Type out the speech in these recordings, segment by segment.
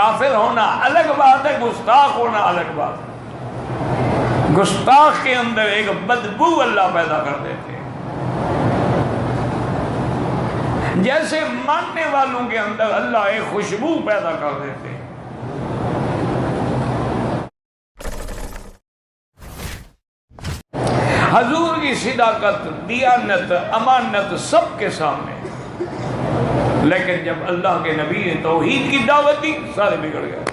کافر ہونا الگ بات ہے، گستاخ ہونا الگ بات ہے۔ گستاخ کے اندر ایک بدبو اللہ پیدا کر دیتے ہیں، جیسے ماننے والوں کے اندر اللہ ایک خوشبو پیدا کر دیتے ہیں۔ حضور کی صداقت، دیانت، امانت سب کے سامنے، لیکن جب اللہ کے نبی نے توحید کی دعوت دی سارے بگڑ گئے۔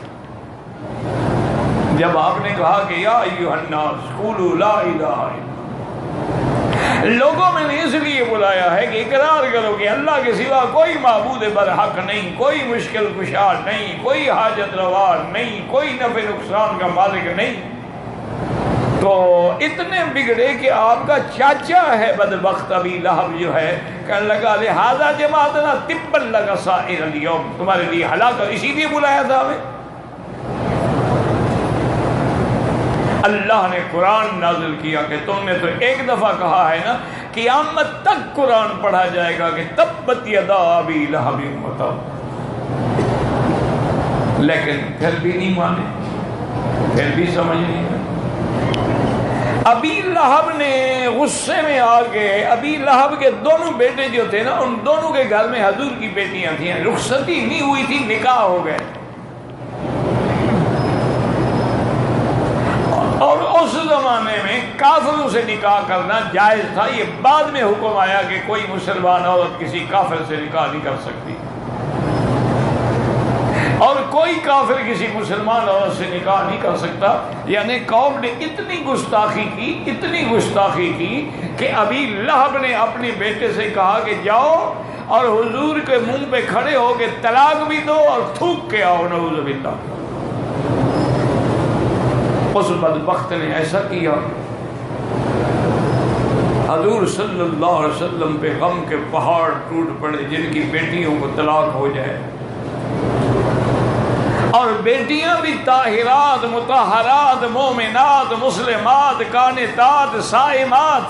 جب آپ نے کہا کہ یا ایھا الناس قولوا لا الہ الا اللہ، لوگوں میں نے اس لیے بلایا ہے کہ اقرار کرو کہ اللہ کے سوا کوئی معبود برحق نہیں، کوئی مشکل کشا نہیں، کوئی حاجت روا نہیں، کوئی نفع نقصان کا مالک نہیں۔ تو اتنے بگڑے کہ آپ کا چاچا ہے بدبخت ابی لہب جو ہے، کہنے لگا لہذا جماعتنا تبا لک سائر اليوم، تمہارے لیے ہلاکت اسی لیے بلایا تھا ہمیں۔ اللہ نے قرآن نازل کیا کہ تم نے تو ایک دفعہ کہا ہے نا قیامت تک قرآن پڑھا جائے گا کہ تبت یدا ابی لہب وتب، لیکن پھر بھی نہیں مانے، پھر بھی سمجھ نہیں آئی۔ ابی لہب نے غصے میں آ کے، ابی لہب کے دونوں بیٹے جو تھے نا، ان دونوں کے گھر میں حضور کی بیٹیاں تھیں، رخصتی نہیں ہوئی تھی، نکاح ہو گئے، اور اس زمانے میں کافروں سے نکاح کرنا جائز تھا۔ یہ بعد میں حکم آیا کہ کوئی مسلمان عورت کسی کافر سے نکاح نہیں کر سکتی، اور کوئی کافر کسی مسلمان عورت سے نکاح نہیں کر سکتا۔ یعنی قوم نے اتنی گستاخی کی، اتنی گستاخی کی کہ ابی لہب نے اپنے بیٹے سے کہا کہ جاؤ اور حضور کے منہ پہ کھڑے ہو کے طلاق بھی دو اور تھوک کے آؤ، نعوذ باللہ۔ اس بدبخت نے ایسا کیا، حضور صلی اللہ علیہ وسلم پہ غم کے پہاڑ ٹوٹ پڑے، جن کی بیٹیوں کو طلاق ہو جائے، اور بیٹیاں بھی طاہرات، مطہرات، مومنات، مسلمات، قانتات، صائمات،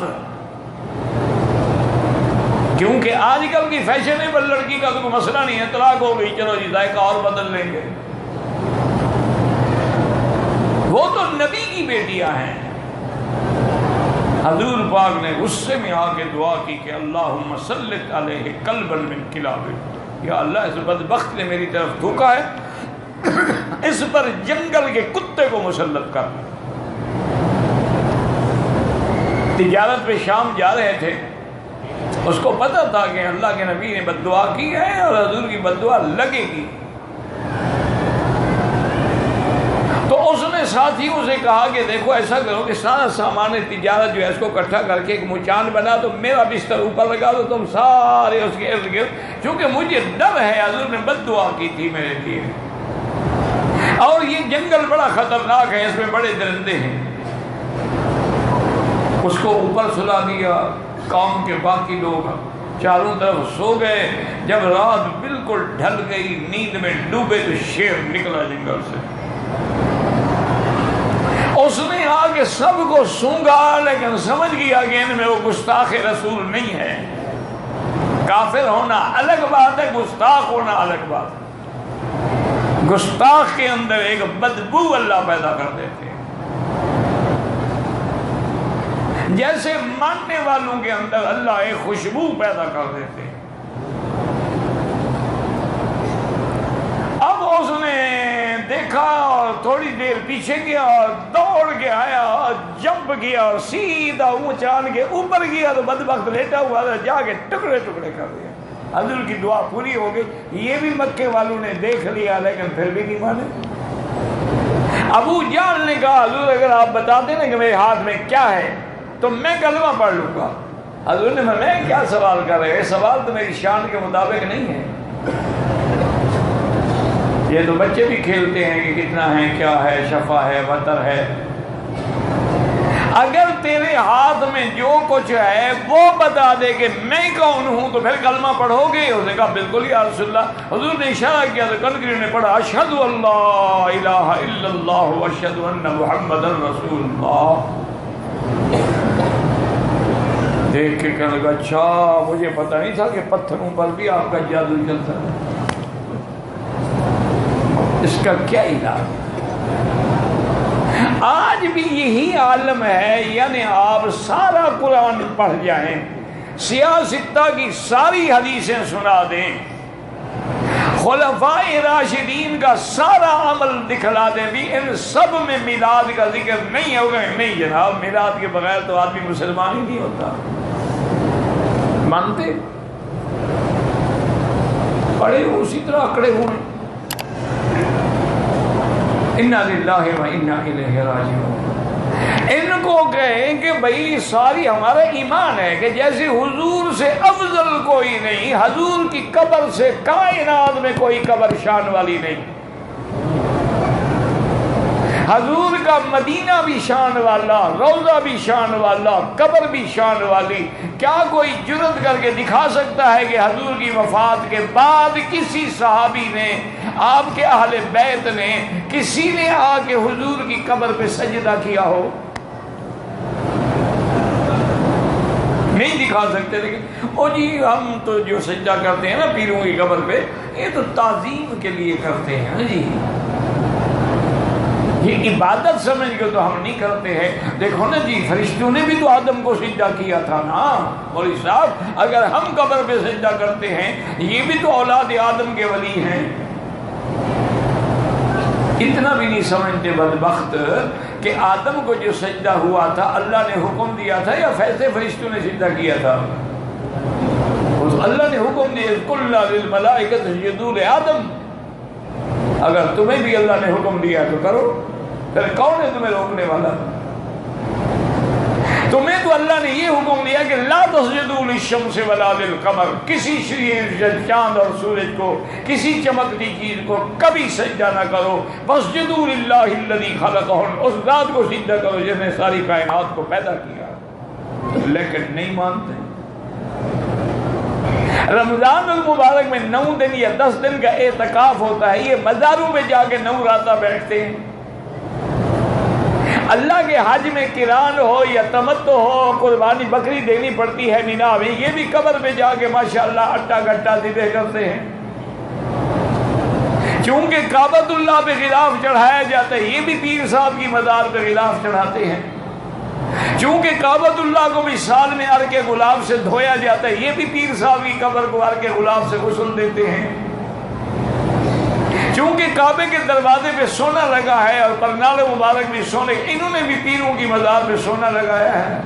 کیونکہ آج کل کی فیشنیبل لڑکی کا تو کوئی مسئلہ نہیں ہے، طلاق ہو گئی چلو جی ذائقہ اور بدل لیں گے، وہ تو نبی کی بیٹیاں ہیں۔ حضور پاک نے غصے میں آ کے دعا کی کہ اللہم سلط علیہ قلبا من کلابک، یا اللہ اس بدبخت نے میری طرف تھوکا ہے، اس پر جنگل کے کتے کو مسلط کر۔ تجارت پہ شام جا رہے تھے، اس کو پتا تھا کہ اللہ کے نبی نے بد دعا کی ہے اور حضور کی بد دعا لگے گی، تو اس نے ساتھیوں سے کہا کہ دیکھو ایسا کرو کہ سارا سامان تجارت جو ہے اس کو اکٹھا کر کے ایک مچان بنا دو، میرا بستر اوپر لگا دو، تم سارے اس کے ارد گرد، کیونکہ مجھے ڈر ہے حضور نے بد دعا کی تھی میرے لیے، اور یہ جنگل بڑا خطرناک ہے، اس میں بڑے درندے ہیں۔ اس کو اوپر سلا دیا، قوم کے باقی لوگ چاروں طرف سو گئے۔ جب رات بالکل ڈھل گئی، نیند میں ڈوبے، تو شیر نکلا جنگل سے، اس نے آ کے سب کو سونگا، لیکن سمجھ گیا کہ ان میں وہ گستاخ رسول نہیں ہے۔ کافر ہونا الگ بات ہے، گستاخ ہونا الگ بات ہے۔ گستاخ کے اندر ایک بدبو اللہ پیدا کر دیتے ہیں، جیسے ماننے والوں کے اندر اللہ ایک خوشبو پیدا کر دیتے ہیں۔ اب اس نے دیکھا اور تھوڑی دیر پیچھے گیا اور دوڑ کے آیا اور جمپ کیا اور سیدھا اونچان کے اوپر گیا، تو بدبخت لیٹا ہوا تھا، جا کے ٹکڑے ٹکڑے کر دیا۔ حضور کی دعا پوری ہو گئی۔ یہ بھی مکے والوں نے دیکھ لیا، لیکن پھر بھی نہیں مانے۔ ابو جہل نے کہا حضور اگر آپ بتا دیں نا کہ میرے ہاتھ میں کیا ہے تو میں کلمہ پڑھ لوں گا۔ حضور نے میں کیا سوال کر رہے ہیں، سوال تو میری شان کے مطابق نہیں ہے، یہ تو بچے بھی کھیلتے ہیں کہ کتنا ہے، کیا ہے، شفا ہے، وتر ہے۔ اگر تیرے ہاتھ میں جو کچھ ہے وہ بتا دے کہ میں کون ہوں تو پھر کلمہ پڑھو گے؟ اس نے کہا بالکل یا رسول اللہ۔ حضور نے اشارہ کیا تو کنکریوں نے پڑھا اشہد ان لا الہ الا اللہ واشہد ان محمد رسول اللہ۔ دیکھ کے کہنے لگا اچھا مجھے پتہ نہیں تھا کہ پتھروں پر بھی آپ کا جادو چلتا ہے۔ اس کا کیا علاج؟ آج بھی یہی عالم ہے، یعنی آپ سارا قرآن پڑھ جائیں، سیاہ ستہ کی ساری حدیثیں سنا دیں، خلفاء راشدین کا سارا عمل دکھلا دیں، بھی ان سب میں میلاد کا ذکر نہیں ہوگا۔ نہیں جناب، میلاد کے بغیر تو آدمی مسلمان ہی نہیں ہوتا۔ مانتے؟ پڑے اسی طرح اکڑے ہوئے۔ انا للہ و انا الیہ راجعون۔ ان کو کہیں کہ بھائی ساری ہمارا ایمان ہے کہ جیسے حضور سے افضل کوئی نہیں، حضور کی قبر سے کائنات میں کوئی قبر شان والی نہیں، حضور کا مدینہ بھی شان والا، روضہ بھی شان والا، قبر بھی شان والی۔ کیا کوئی جرت کر کے دکھا سکتا ہے کہ حضور کی وفات کے بعد کسی صحابی نے، آپ کے اہل بیت نے، کسی نے آ کے حضور کی قبر پہ سجدہ کیا ہو؟ نہیں دکھا سکتے۔ لیکن او جی ہم تو جو سجدہ کرتے ہیں نا پیروں کی قبر پہ، یہ تو تعظیم کے لیے کرتے ہیں جی، یہ عبادت سمجھ کے تو ہم نہیں کرتے ہیں۔ دیکھو نا جی، فرشتوں نے بھی تو آدم کو سجدہ کیا تھا نا مولوی صاحب۔ اگر ہم قبر پہ سجدہ کرتے ہیں، یہ بھی تو اولاد آدم کے ولی ہیں۔ اتنا بھی نہیں سمجھتے بدبخت کہ آدم کو جو سجدہ ہوا تھا اللہ نے حکم دیا تھا یا فیصلے فرشتوں نے سجدہ کیا تھا؟ اللہ نے حکم دیا قُلْنَا لِلْمَلَائِكَةِ اسْجُدُوا لِآدَمَ۔ اگر تمہیں بھی اللہ نے حکم دیا تو کرو، پھر کون ہے تمہیں روکنے والا؟ تمہیں تو اللہ نے یہ حکم دیا کہ لا تسجدوا للشمس ولا للقمر، کسی چاند اور سورج کو، کسی چمکتی چیز کو کبھی سجدہ نہ کرو۔ فاسجدوا للہ الذی خلقہن، اس ذات کو سجدہ کرو جس نے ساری کائنات کو پیدا کیا۔ لیکن نہیں مانتے۔ رمضان المبارک میں 9 دن یا 10 دن کا اعتکاف ہوتا ہے، یہ مزاروں میں جا کے 9 راتیں بیٹھتے ہیں۔ اللہ کے حج میں قران ہو یا تمتع ہو، قربانی بکری دینی پڑتی ہے مینا میں، یہ بھی قبر پہ جا کے ماشاءاللہ اٹا گٹا ذبح کرتے ہیں۔ چونکہ کعبۃ اللہ پہ غلاف چڑھایا جاتا ہے، یہ بھی پیر صاحب کی مزار پہ غلاف چڑھاتے ہیں۔ چونکہ کعبۃ اللہ کو بھی سال میں عرق گلاب سے دھویا جاتا ہے، یہ بھی پیر صاحب کی قبر کو عرق گلاب سے غسل دیتے ہیں۔ چونکہ کعبے کے دروازے پہ سونا لگا ہے اور پرنال مبارک بھی سونے، انہوں نے بھی پیروں کی مزار پہ سونا لگایا ہے۔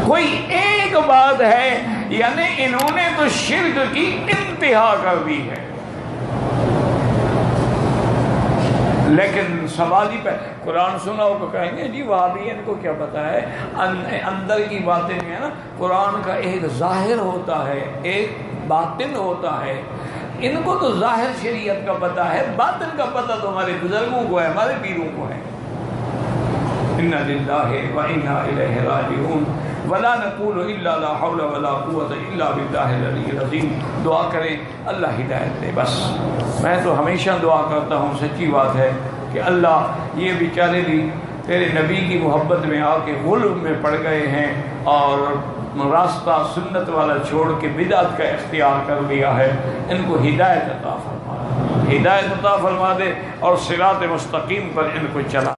کوئی ایک بات ہے، یعنی انہوں نے تو شرک کی انتہا کر دی ہے۔ لیکن سوال ہی پہ قرآن سنا ہو تو کہیں گے جی وہابی ان کو کیا پتا ہے، اندر کی باتیں نہیں ہے نا۔ قرآن کا ایک ظاہر ہوتا ہے، ایک باطن ہوتا ہے۔ ان کو تو ظاہر شریعت کا پتہ ہے، باطن کا پتہ تو ہمارے بزرگوں کو ہے، ہمارے پیروں کو ہے۔ انا للہ و انا الیہ راجعون ولا نقول الا لا حول ولا قوة الا باللہ العلی العظیم۔ دعا کریں اللہ ہدایت دے۔ بس میں تو ہمیشہ دعا کرتا ہوں، سچی بات ہے کہ اللہ یہ بیچارے بھی تیرے نبی کی محبت میں آ کے غلب میں پڑ گئے ہیں اور راستہ سنت والا چھوڑ کے بدعت کا اختیار کر لیا ہے، ان کو ہدایت عطا فرما، ہدایت عطا فرما دے اور صراط مستقیم پر ان کو چلا۔